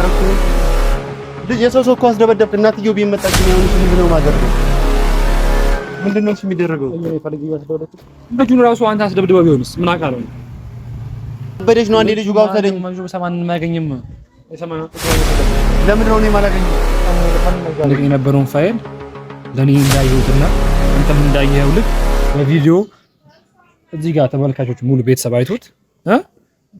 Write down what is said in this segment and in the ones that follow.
አረኩ ልጅ የሰው እኮ አስደበደብክ። እናትየው ቤት መጣች። ነው ምንድነው ማደርገው? ምንድነው እሺ የሚደረገው? ልጁን ራሱ አንተ አስደብድበው ቢሆንስ ምን አውቃለሁ? በደሽ ነው አንዴ ልጁ ጋር ወሰደኝ። ሰማን ማያገኝም ለምን ነው እኔ ማላገኝ? የነበረውን ፋይል ለኔ እንዳየሁትና አንተም እንዳየኸው ልክ በቪዲዮ እዚህ ጋር ተመልካቾች ሙሉ ቤተሰብ አይቶት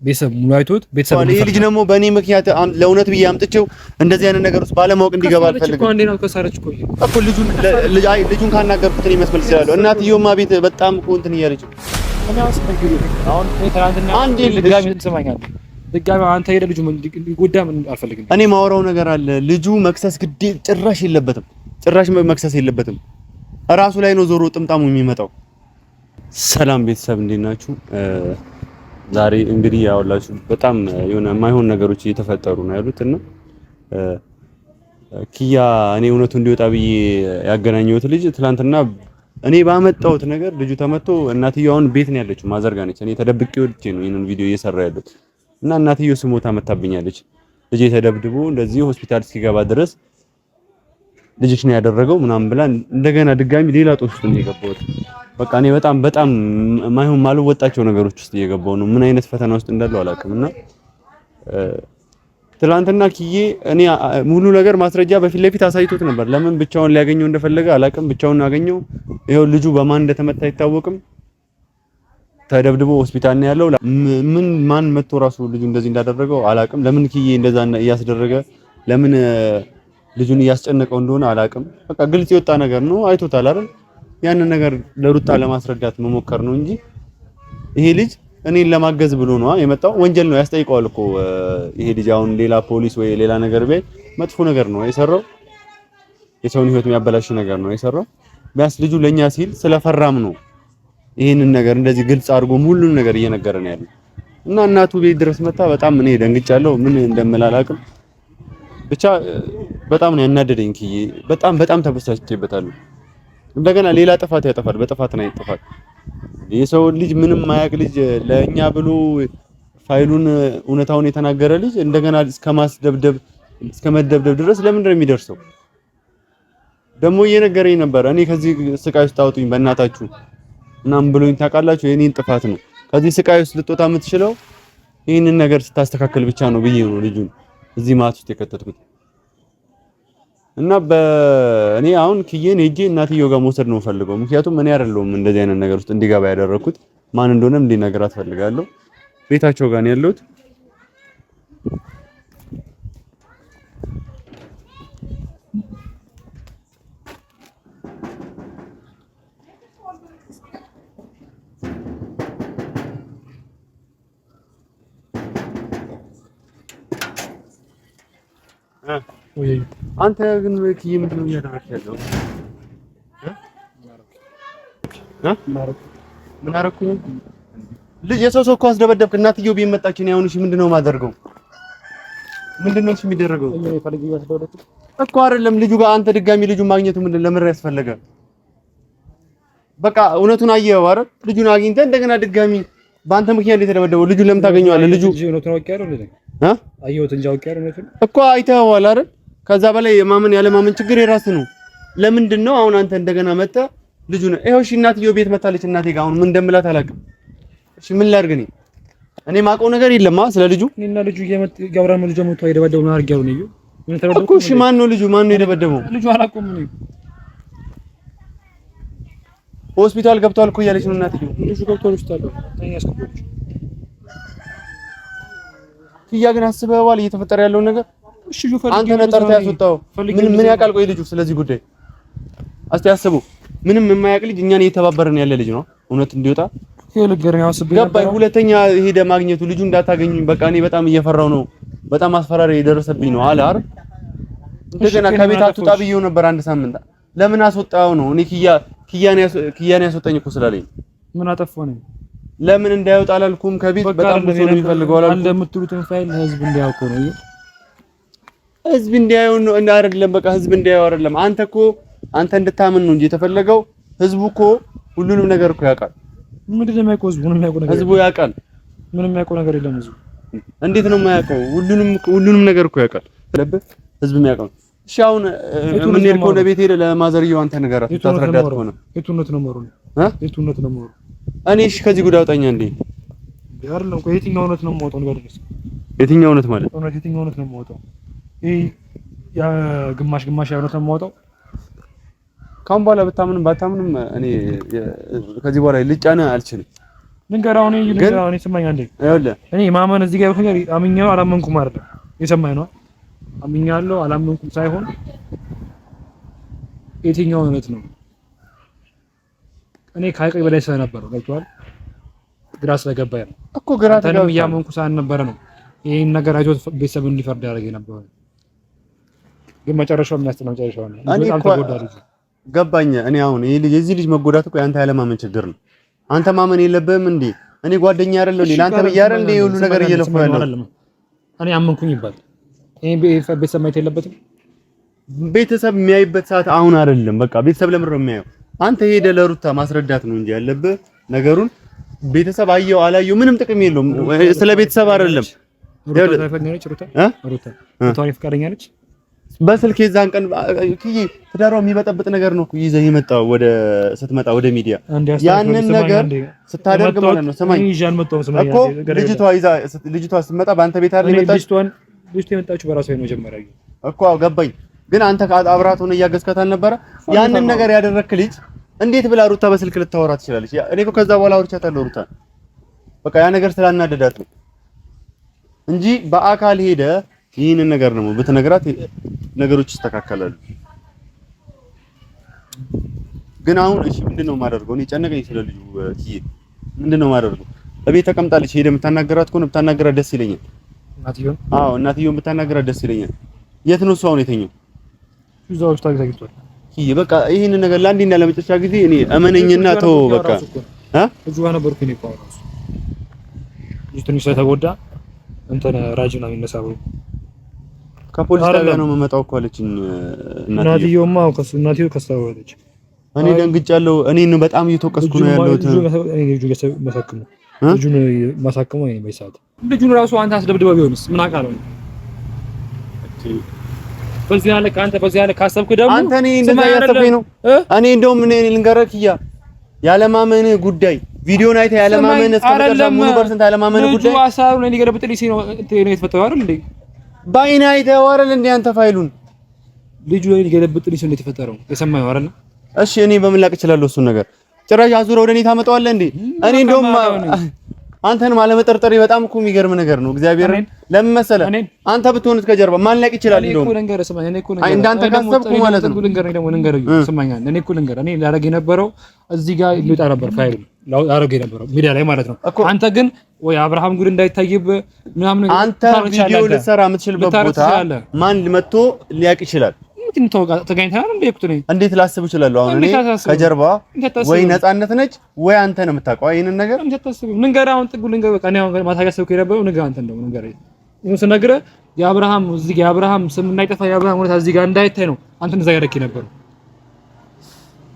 ቤተሰብ ሙሉ አይቶት ቤተሰብ ይሄ ልጅ ደግሞ በእኔ ምክንያት ለእውነት ብዬ አምጥቼው እንደዚህ አይነት ነገር ውስጥ ባለማወቅ እንዲገባ አልፈልግም እኮ። እንዴት ነው ከሳረች እኮ ልጁን ካናገርኩት እኔ መስመር ይችላል። እናትየውማ ቤት በጣም እኮ እንትን እያለች አሁን ትናንትና አንዴ ድጋሚ ትሰማኛለህ። ድጋሚ አንተ ሄደህ ልጁ ሊጎዳ ምን አልፈልግም። እኔ ማወራው ነገር አለ። ልጁ መክሰስ ግዴ ጭራሽ የለበትም። ጭራሽ መክሰስ የለበትም። እራሱ ላይ ነው ዞሮ ጥምጣሙ የሚመጣው። ሰላም ቤተሰብ እንዴት ናችሁ? ዛሬ እንግዲህ ያውላችሁ በጣም የሆነ የማይሆን ነገሮች እየተፈጠሩ ነው ያሉት እና ኪያ እኔ እውነቱ እንዲወጣ ብዬ ያገናኘሁት ልጅ ትላንትና እኔ ባመጣሁት ነገር ልጁ ተመቶ እናትየውን ቤት ነው ያለችው። ማዘርጋ ነች። እኔ ተደብቄ ወጥቼ ነው ይሄንን ቪዲዮ እየሰራ ያለሁት እና እናትየው ስሞታ መታብኛለች። ልጄ ተደብድቦ እንደዚህ ሆስፒታል እስኪገባ ድረስ ልጅሽ ነው ያደረገው ምናምን ብላ እንደገና ድጋሚ ሌላ ጦስ ውስጥ ነው የገባሁት። በቃ እኔ በጣም ማይሆን ማልወጣቸው ነገሮች ውስጥ እየገባሁ ነው። ምን አይነት ፈተና ውስጥ እንዳለው አላውቅም። እና ትላንትና ኪዬ እኔ ሙሉ ነገር ማስረጃ በፊት ለፊት አሳይቶት ነበር። ለምን ብቻውን ሊያገኘው እንደፈለገ አላውቅም። ብቻውን አገኘው። ይሄው ልጁ በማን እንደተመታ አይታወቅም። ተደብድቦ ሆስፒታል ነው ያለው። ምን ማን መጥቶ ራሱ ልጁ እንደዚህ እንዳደረገው አላውቅም። ለምን ኪዬ እንደዛ እያስደረገ ለምን ልጁን እያስጨነቀው እንደሆነ አላውቅም። በቃ ግልጽ የወጣ ነገር ነው። አይቶታል አይደል? ያንን ነገር ለሩታ ለማስረዳት መሞከር ነው እንጂ ይሄ ልጅ እኔን ለማገዝ ብሎ ነው የመጣው። ወንጀል ነው ያስጠይቀዋል እኮ ይሄ ልጅ። አሁን ሌላ ፖሊስ ወይ ሌላ ነገር ቢያይ መጥፎ ነገር ነው የሰራው። የሰውን ሕይወት የሚያበላሽ ነገር ነው የሰራው። ቢያንስ ልጁ ለኛ ሲል ስለፈራም ነው ይሄንን ነገር እንደዚህ ግልጽ አድርጎ ሁሉን ነገር እየነገረን ያለው እና እናቱ ቤት ድረስ መጣ። በጣም እኔ ደንግጫለሁ። ምን እንደምላላቅም ብቻ በጣም ነው ያናደደኝ ኪዬ። በጣም ተበሳጭቼበታለሁ። እንደገና ሌላ ጥፋት ያጠፋል። በጥፋት ነው ያጠፋል። የሰው ልጅ ምንም ማያቅ ልጅ ለኛ ብሎ ፋይሉን እውነታውን የተናገረ ልጅ እንደገና እስከ መደብደብ ድረስ ለምንድን ነው የሚደርሰው? ደግሞ እየነገረኝ ነበር እኔ ከዚህ ስቃይ ውስጥ አውጡኝ በእናታችሁ ምናምን ብሎኝ ታውቃላችሁ። የኔን ጥፋት ነው ከዚህ ስቃይ ውስጥ ልትወጣ የምትችለው ይህንን ነገር ስታስተካክል ብቻ ነው ብዬ ነው ልጁን እዚህ ማት ውስጥ የከተትኩት። እና እኔ አሁን ኪዬን ሄጄ እናትየው ጋር መውሰድ ነው ፈልገው። ምክንያቱም እኔ አይደለሁም እንደዚህ አይነት ነገር ውስጥ እንዲገባ ያደረኩት። ማን እንደሆነም እንዲነግራት ፈልጋለሁ። ቤታቸው ጋር ነው ያለሁት። አንተ ግን ኪዬ ምንድን ነው እያደረግህ ያለው? ምን አደረኩኝ? ልጅ የሰው እኮ አስደበደብክ። እናትየው ቤት መጣች። ነው አሁን እሺ ምንድነው ማደርገው? ምንድነው እሺ የሚደረገው እኮ አይደለም። ልጁ ጋር አንተ ድጋሚ ልጁን ማግኘቱ ለምን ያስፈልጋ? በቃ እውነቱን አየኸው አይደል? ልጁን አግኝተህ እንደገና ድጋሚ በአንተ ምክንያት የተደበደበው ልጁን ለምን ታገኘዋለህ? ልጁ እውነቱን አውቄያለሁ አየሁት እንጂ አውቄያለሁ እኮ አይተኸዋል አይደል? ከዛ በላይ የማመን ያለማመን ችግር የራስህ ነው። ለምንድን ነው አሁን አንተ እንደገና መጣ ልጁ ነው ይሄው? እሺ እናትየው ቤት መጣለች። እናቴ ጋር አሁን ምን እንደምላት አላውቅም። እሺ ምን ላድርግ? እኔ ማውቀው ነገር የለም ስለ ልጁ። እኔና ልጁ ያወራን ልጁ መጥቶ የደበደበው ነው አድርጌው ነው ይዩ ምን ተረደው እኮ። እሺ ማን ነው ልጁ? ማን ነው የደበደበው? ልጁ አላውቀውም ነው። ሆስፒታል ገብቷል እኮ እያለች ነው እናትየው። ልጁ ገብቷል ሆስፒታል ታኛ ያስቀበሉት። ኪያ ግን አስበዋል እየተፈጠረ ያለውን ነገር? እሺ አንተ ነህ ጠርተህ ያስወጣው። ምን ያውቃል? ቆይ ልጁ ስለዚህ ጉዳይ እስቲ ያስቡ። ምንም የማያውቅ ልጅ እኛን እየተባበረን ያለ ልጅ ነው እውነት እንዲወጣ ይልገር ነው አስበኝ። ገባኝ። ሁለተኛ ሄደ ማግኘቱ ልጁ እንዳታገኙኝ በቃ እኔ በጣም እየፈራው ነው። በጣም አስፈራሪ የደረሰብኝ ነው አለ አይደል? እንደገና ከቤት አትወጣ ብዬው ነበር አንድ ሳምንት። ለምን አስወጣው ነው? እኔ ኪያን ያስወጣኝ እኮ ስላለኝ። ምን አጠፋው ነው? ለምን እንዳይወጣ አላልኩም? ከቤት በጣም ብዙ ነው የሚፈልገው አላልኩም? እንደምትሉትን ፋይል ህዝብ እንዲያውቀው ነው። ህዝብ እንዲያየው ነው አይደለም? በቃ ህዝብ እንዲያየው አይደለም። አንተ እንድታምን ነው እንጂ የተፈለገው። ህዝቡ እኮ ሁሉንም ነገር እኮ ያውቃል። ምንድነው የማያውቀው? ህዝቡ ያውቃል። ምንም የማያውቀው ነገር የለም ህዝቡ። እንዴት ነው የማያውቀው? ሁሉንም ነገር እኮ ያውቃል። ህዝብ የሚያውቀው። እሺ አሁን ምን ሄድ ከሆነ ቤት ሄደ ለማዘርየው አንተ ንገራት ታስረዳት ከሆነ የቱነት ነው ሞሩ የቱነት ነው ሞሩ እኔ እሺ ከዚህ ጉዳይ አውጣኛ እንዴ አይደለም ቆይ የትኛው እውነት ነው የምወጣው ነገር ነው የትኛው እውነት ማለት የትኛው እውነት ነው የምወጣው ይሄ ያ ግማሽ እውነት ነው የምወጣው ካሁን በኋላ ብታምንም ባታምንም እኔ ከዚህ በኋላ ልጫና አልችልም ልንገራው እኔ ስማኝ አንዴ ይኸውልህ እኔ ማመን እዚህ ጋር ነገር አምኛው አላመንኩም አይደለም የሰማኝ ነው አምኛለሁ አላመንኩም ሳይሆን የትኛው እውነት ነው እኔ ካይቀይ በላይ ስለነበረው ገብቷል ግራ ስለገባኝ ነው እኮ ግራ ተገባኝ ያመንኩ ሳልነበረ ነው ይሄን ነገር አይቶ ቤተሰብ እንዲፈርድ ያደረገ ነበር ግን መጨረሻው የሚያስተናው መጨረሻው ነው በጣም ተጎዳሪ ገባኝ እኔ አሁን ይሄ ልጅ የዚህ ልጅ መጎዳት እኮ ያንተ ያለማመን ችግር ነው አንተ ማመን የለብህም እንዴ እኔ ጓደኛ አይደለሁ ለአንተ በያረን እንዴ ሁሉ ነገር እየለፈ ያለው እኔ አመንኩኝ ይባል ይሄ ቤተሰብ ማየት የለበትም ቤተሰብ የሚያይበት ሰዓት አሁን አይደለም በቃ ቤተሰብ ለምን ነው የሚያየው አንተ ሄደ ለሩታ ማስረዳት ነው እንጂ ያለብህ ነገሩን ቤተሰብ አየው አላየው ምንም ጥቅም የለውም ስለ ቤተሰብ አይደለም ሩታ ፈቃደኛ ነች በስልክ የዛን ቀን ክይ ትዳሯ የሚበጠብጥ ነገር ነው ይዘህ የመጣው ወደ ስትመጣ ወደ ሚዲያ ያንን ነገር ስታደርግ ማለት ነው ሰማኝ እኮ ልጅቷ ስትመጣ በአንተ ቤት አይደል የመጣችው ልጅቷ የመጣችው በራሷ ነው መጀመሪያ እኮ ገባኝ ግን አንተ አብራት ሆነ እያገዝካት አልነበረ ያንን ነገር ያደረክ ልጅ እንዴት ብላ ሩታ በስልክ ልታወራ ትችላለች እኔ እኮ ከዛ በኋላ አውርቻታለሁ ሩታ በቃ ያ ነገር ስላናደዳት ነው እንጂ በአካል ሄደ ይሄንን ነገር ነው ብትነግራት ነገሮች ይስተካከላሉ ግን አሁን እሺ ምንድነው ማደርገው እኔ ጨነቀኝ ስለልጁ ትይ ምንድነው ማደርገው እቤት ተቀምጣለች ሄደ የምታናገራት ከሆነ ብታናገራት ደስ ይለኛል እናትየው እናትየው ብታናገራት ደስ ይለኛል የት ነው እሱ አሁን የተኛው እዛው ታግዛግቷል ይሄ በቃ ይሄንን ነገር ለአንዴና ለመጨረሻ ጊዜ እኔ እመነኝና ተው በቃ እጁዋ ነበርኩኝ እኮ ራሱ ትንሽ ስለተጎዳ እንትን ራጅና የሚነሳው ከፖሊስ ጣቢያ ነው የምመጣው እኮ አለችኝ እናትየውማ እናትየው ከስተዋለች እኔ ደንግጫለሁ እኔን በጣም እየተወቀስኩ ነው ያለሁት ልጁን ማሳከሙ እኔ በሰዓት ልጁን ራሱ አንተ አስደብድበው ቢሆንስ ምን አውቃለሁ በዚህ ያለ ካንተ በዚህ ያለ ካሰብክ ደግሞ አንተ እኔ እንደዛ ያሰብከኝ ነው እኔ እንደውም እኔ ልንገርክያ ያለማመን ጉዳይ ቪዲዮን አይተ ያለማመን እስከመጨረሻ ሙሉ ፐርሰንት ያለማመን ጉዳይ ልጁ አሳሩ ነው ሊገለብጥልኝ ሲኖ የተፈጠረው አይደል እንዴ ባይና አይተኸው አይደል እንዴ አንተ ፋይሉን ልጁ ላይ ሊገለብጥልኝ ሲኖ የተፈጠረው የሰማኸው አይደል እሺ እኔ በምን ላቅ እችላለሁ እሱን ነገር ጭራሽ አዙረው ወደ እኔ ታመጣዋለህ እንዴ እኔ እንደውም አንተን ማለመጠርጠሬ በጣም እኮ የሚገርም ነገር ነው እግዚአብሔር ለምን መሰለህ አንተ ብትሆንስ ከጀርባ ማን ላቅ ይችላል እንደውም እንዳንተ ካሰብኩ ማለት ነው እኔ እኮ ልንገር እኔ ላደርግ የነበረው እዚህ ጋር ሊወጣ ነበር ፋይሉ ላደርግ የነበረው ሚዲያ ላይ ማለት ነው አንተ ግን ወይ አብርሃም ጉድ እንዳይታይብህ ምናምን አንተ ቪዲዮ ልትሰራ የምትችልበት ቦታ ማን መጥቶ ሊያቅ ይችላል ተጋኝተናል እንዴ እኮ ነኝ እንዴት ላስብ እችላለሁ አሁን እኔ ከጀርባ ወይ ነፃነት ነች ወይ አንተ ነው የምታውቀው ይሄንን ነገር እንዴት ታስብ ንገር አሁን ጥጉ ልንገር በቃ እኔ አሁን ማታጋሰብኩ የነበረው ንገር አንተ እንደው ንገር ይሁን ስነግርህ የአብርሃም እዚህ የአብርሃም ስም እንዳይጠፋ የአብርሃም ሁኔታ እዚህ ጋር እንዳይታይ ነው አንተ እንደዛ ያደረክ ነበር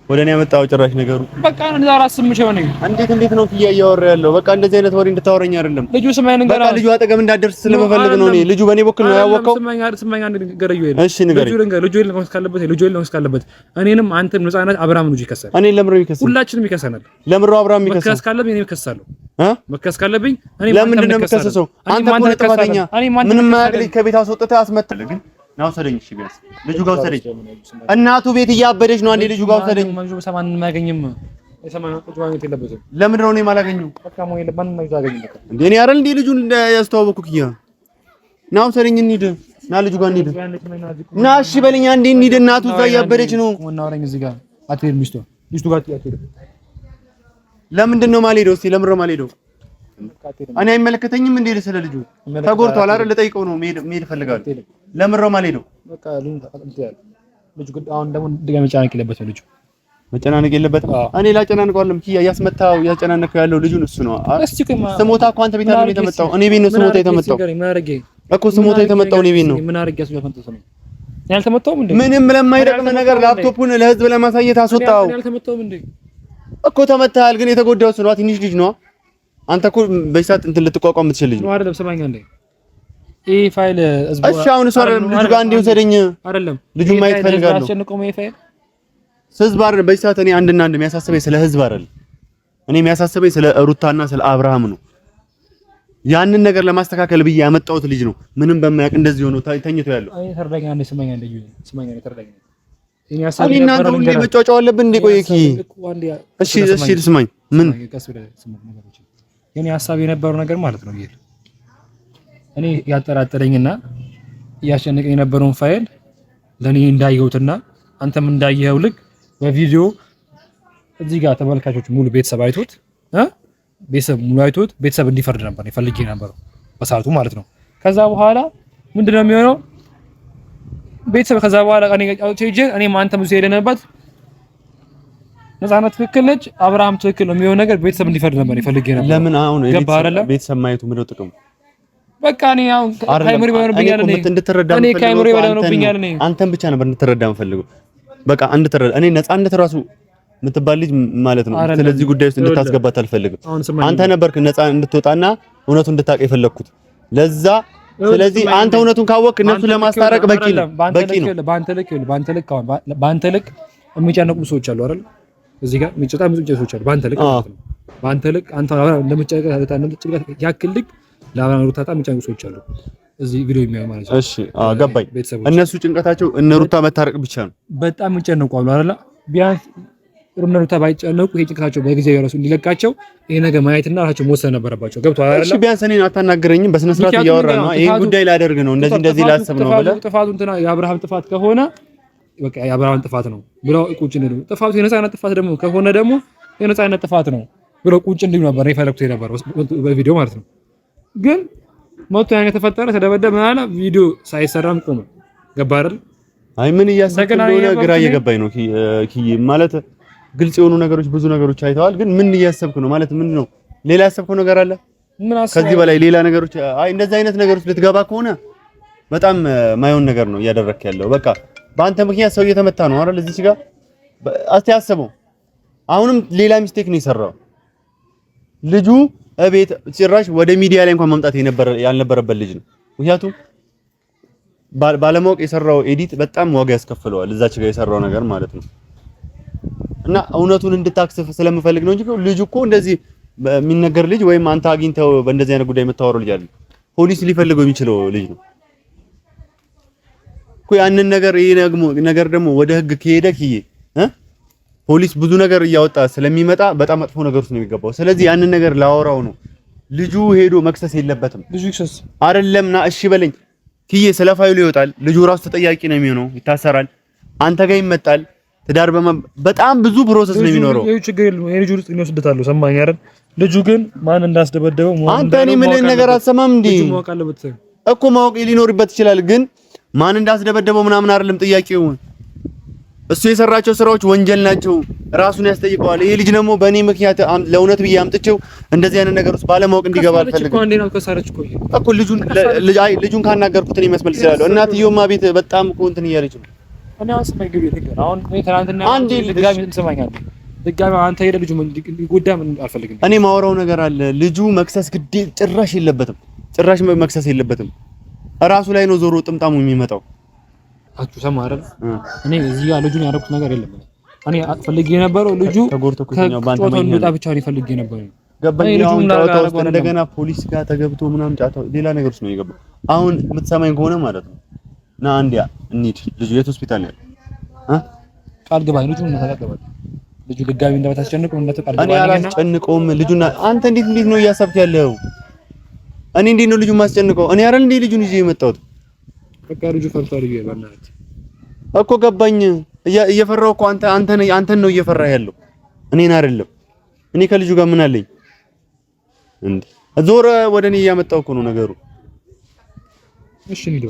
ወደ እኔ ያመጣው ጭራሽ ነገሩ በቃ እንደዛ አላስብምሽ ሆነ እንዴት ነው እያወራ ያለው በቃ እንደዚህ አይነት ወሬ እንድታወራኝ አይደለም ልጁ ስማኝ ነገር በቃ ልጁ አጠገብ እንዳደርስ ስለመፈልግ ነው እኔ ልጁ በእኔ በኩል ነው ያወቀው ስማኝ አንድ ገረዩ ይሄ እሺ ልጁ ይልነው ካለበት እኔንም አንተም ነፃነት አብርሃም ልጁ ይከሳል እኔ ለምሮ ይከሳል ሁላችንም ይከሳናል ለምሮ አብርሃም ይከሳል መከስ ካለብኝ እኔ እከሳለሁ መከስ ካለብኝ እኔ ለምንድን ነው የምከሰሰው አንተ እኮ ነህ ጥፋተኛ ምንም ማያግልኝ ከቤት አስወጥተህ አስመጣለህ ግን ናው ሰደኝ እሺ ቢያንስ ልጁ ጋር ሰደኝ እናቱ ቤት እያበደች ነው አንዴ ልጁ ጋር ሰደኝ ማንጆ ሰማን ማያገኝም የሰማን ቁጭ ማለት የለበትም ለምን ነው እኔ ማላገኘው በቃ ሞይ ለማን ነው ያገኝ በቃ እንዴ እኔ አይደል እንዴ ልጁን ያስተዋወኩክ ይያ ናው ሰደኝ እንሂድ ና ልጁ ጋር እንሂድ ና እሺ በለኝ አንዴ እንሂድ እናቱ እዛ እያበደች ነው ወናወራኝ እዚህ ጋር አትሄድ ሚስቱ ጋር አትሄድ ለምንድን ነው ማልሄደው እስቲ ለምን ነው ማልሄደው እኔ አይመለከተኝም እንዴ ስለ ልጁ ተጎድቷል አይደል ልጠይቀው ነው መሄድ ፈልጋለሁ ለምን ነው ማልሄደው በቃ ልጁ አሁን ደግሞ ድጋሚ መጨናነቅ የለበትም ልጁ መጨናነቅ የለበትም እኔ ላጨናንቀው አይደለም ያስመታው ያጨናነቀው ያለው ልጁን እሱ ነው ስሞታ እኮ አንተ ቤት አይደል የተመጣው እኔ ቤት ነው ስሞታ የተመጣው እኮ ስሞታ የተመጣው እኔ ቤት ነው ምን አድርጌ ያስመጣው ነው ያልተመጣውም እንዴ ምንም ለማይደቅም ነገር ላፕቶፑን ለህዝብ ለማሳየት አስወጣው ያልተመጣውም እንዴ እኮ ተመታል ግን የተጎዳው እሱ ነው ትንሽ ልጅ ነው አንተ እኮ በይሳት እንትን ልትቋቋም የምትችል ልጅ ነው አይደለም ሰማኛ እንዴ ይሄ ፋይል እሺ አሁን እሱ ልጁ ጋር እንዲሁ ሰደኝ አይደለም ልጁ ማየት ፈልጋለሁ። ህዝብ አይደል በዚህ ሰዓት እኔ አንድና አንድ የሚያሳስበኝ ስለ ህዝብ አይደል፣ እኔ የሚያሳስበኝ ስለ ሩታና ስለ አብርሃም ነው። ያንን ነገር ለማስተካከል ብዬ ያመጣሁት ልጅ ነው ምንም በማያውቅ እንደዚህ ሆኖ ተኝቶ ያለው። አይ ተረዳኛ አንዴ ስማኛ ተረዳኛ። እኔ ሐሳብ ነበር እንዴ መጫወጫው አለብን እንዴ? ቆይ እሺ ስማኝ ምን የኔ ሐሳብ የነበረው ነገር ማለት ነው ይሄ እኔ ያጠራጠረኝና ያሸነቀኝ የነበረውን ፋይል ለኔ እንዳየሁትና አንተም እንዳየኸው ልክ በቪዲዮ እዚህ ጋር ተመልካቾች ሙሉ ቤተሰብ አይቶት ቤተሰብ እንዲፈርድ ነበር ፈልጌ ነበር በሰዓቱ ማለት ነው። ከዛ በኋላ ምንድነው የሚሆነው? ቤተሰብ ከዛ በኋላ እኔም አንተም እዚህ ሄደንበት ነፃነት ትክክል ነች፣ አብርሃም ትክክል ነው የሚሆነው ነገር ቤተሰብ እንዲፈርድ ነበር ፈልጌ ነበር። ለምን አሁን ቤተሰብ ማየቱ ምንድነው ጥቅሙ? በቃ እኔ አሁን ካይሞሪ ባይሆንብኛል እኔ ካይሞሪ ባይሆንብኛል አንተም ብቻ ነበር እንድትረዳ የምፈልገው። በቃ እንድትረዳ እኔ ነፃነት ራሱ የምትባል ልጅ ማለት ነው ስለዚህ ጉዳይ ውስጥ እንድታስገባት አልፈልግም። አንተ ነበርክ ነፃ እንድትወጣና እውነቱን እንድታውቅ የፈለኩት ለዛ። ስለዚህ አንተ እውነቱን ካወቅክ እነሱ ለማስታረቅ በቂ ነው። በአንተ ልክ የሚጨነቁ ሰዎች አሉ አይደል? እዚህ ጋር የሚጨነቁ ሰዎች አሉ በአንተ ልክ ማለት ነው። በአንተ ልክ አንተ እንደምትጨነቅ ያክል ልክ ለአብርሃም ሩታ በጣም የሚጨነቁ ሰዎች አሉ እዚህ ቪዲዮ የሚያዩ ማለት ነው። እሺ ገባኝ። እነሱ ጭንቀታቸው እነ ሩታ መታረቅ ብቻ ነው። በጣም የሚጨነቁ አሉ አይደል? ቢያንስ ሩታ ባይጨነቁ ይሄ ጭንቀታቸው በጊዜው ያረሱ እንዲለቃቸው ይሄ ነገር ማየትና ራሳቸው መወሰን ነበረባቸው። ገብቶሃል አይደል? እሺ ቢያንስ እኔን አታናግረኝም? በስነ ስርዓት እያወራን ነው። ይሄን ጉዳይ ላደርግ ነው እንደዚህ ላስብ ነው ብለህ ጥፋቱ እንትና የአብርሃም ጥፋት ከሆነ በቃ የአብርሃም ጥፋት ነው ብለው ቁጭ እንዲሉ፣ ጥፋቱ የነፃነት ጥፋት ደግሞ ከሆነ ደግሞ የነፃነት ጥፋት ነው ብለው ቁጭ እንዲሉ ነበር የፈለኩት የነበረው በቪዲዮ ማለት ነው። ግን ሞቶ ያን ተፈጠረ ተደበደበ ማለት ቪዲዮ ሳይሰራም ቆመ። ገባ አይደል? አይ ምን እያሰብክ እንደሆነ ግራ እየገባኝ ነው ማለት ግልጽ የሆኑ ነገሮች ብዙ ነገሮች አይተዋል። ግን ምን እያሰብክ ነው ማለት ምን ነው? ሌላ ያሰብከው ነገር አለ ከዚህ በላይ ሌላ ነገሮች? አይ እንደዚህ አይነት ነገሮች ልትገባ ከሆነ በጣም ማይሆን ነገር ነው እያደረክ ያለው። በቃ በአንተ ምክንያት ሰው እየተመታ ነው አይደል? እዚህ ጋር እስቲ አስበው። አሁንም ሌላ ሚስቴክ ነው የሰራው ልጁ። እቤት ጭራሽ ወደ ሚዲያ ላይ እንኳን መምጣት ያልነበረበት ልጅ ነው። ምክንያቱም ባለማወቅ የሰራው ኤዲት በጣም ዋጋ ያስከፍለዋል እዛች ጋር የሰራው ነገር ማለት ነው። እና እውነቱን እንድታክስፍ ስለምፈልግ ነው እንጂ ልጁ እኮ እንደዚህ የሚነገር ልጅ ወይም አንተ አግኝተው በእንደዚህ አይነት ጉዳይ የምታወራው ልጅ አይደለም። ፖሊስ ሊፈልገው የሚችለው ልጅ ነው እኮ። ያንን ነገር ይሄ ነገር ደግሞ ወደ ህግ ከሄደ ፖሊስ ብዙ ነገር እያወጣ ስለሚመጣ በጣም መጥፎ ነገር ውስጥ ነው የሚገባው። ስለዚህ ያንን ነገር ላወራው ነው። ልጁ ሄዶ መክሰስ የለበትም። ልጁ ይክሰስ አይደለምና እሺ በለኝ ስለ ፋይሉ ይወጣል። ልጁ ራሱ ተጠያቂ ነው የሚሆነው፣ ይታሰራል፣ አንተ ጋር ይመጣል። ትዳር በጣም ብዙ ፕሮሰስ ነው የሚኖረው። ይሄ ችግር የለም። ይሄ ልጁ ውስጥ ይወስደታል። ሰማኝ አይደል? ልጁ ግን ማን እንዳስደበደበው አንተ እኔ ምን ነገር አትሰማም እንዴ? እኮ ማወቅ ሊኖርበት ይችላል። ግን ማን እንዳስደበደበው ምናምን አይደለም ጥያቄው። እሱ የሰራቸው ስራዎች ወንጀል ናቸው፣ ራሱን ያስጠይቀዋል። ይሄ ልጅ ደግሞ በእኔ ምክንያት ለእውነት ብዬ አምጥቼው እንደዚህ አይነት ነገር ውስጥ ባለማወቅ እንዲገባ አልፈልግም እኮ። ልጁን ካናገርኩት እኔ መስመል ይችላል። እናትየውማ ቤት በጣም እኮ እንትን እያለች ነው። እኔ አስመኝ ግብ ይተገር አሁን ትናንትና አንዴ ድጋሚ እንሰማኛለን። ድጋሚ አንተ ሄደ ልጁ እንዲጎዳ ምን አልፈልግም። እኔ ማወራው ነገር አለ። ልጁ መክሰስ ግዴ ጭራሽ የለበትም፣ ጭራሽ መክሰስ የለበትም። ራሱ ላይ ነው ዞሮ ጥምጣሙ የሚመጣው። አቹ ሰማ አይደል? እኔ እዚህ ጋር ልጁን ያደረኩት ነገር የለም። እኔ ፈልጌ የነበረው ልጁ ተጎርቶኩኛው ባንተ ምን ነው ጣብቻው ፈልጌ ነበር። ገባኝ። አሁን ጫታው ውስጥ እንደገና ፖሊስ ጋር ተገብቶ ምናምን ጫታው ሌላ ነገር ውስጥ ነው የገባው። አሁን የምትሰማኝ ከሆነ ማለት ነው ና አንዲያ እንሂድ። ልጁ የት ሆስፒታል ነው ያለው? ቃል ግባ። ልጁን ተቀበል። ልጁ ድጋሚ እንደምታስጨንቀው ቃል ግባ። እኔ አላስጨንቀውም ልጁን። አንተ እንዴት ነው እያሰብክ ያለው? እኔ እንዴት ነው ልጁን ማስጨንቀው? እኔ አይደል እንዴ ልጁን ይዤ የመጣሁት? በቃ ልጁ ፈርቷል ይበናት እኮ ገባኝ። እየፈራው እኮ አንተን ነው እየፈራህ ያለው እኔን አይደለም። እኔ ከልጁ ጋር ምን አለኝ እንዴ? ዞረ ወደ እኔ እያመጣው እኮ ነው ነገሩ። እሺ እንሂድ።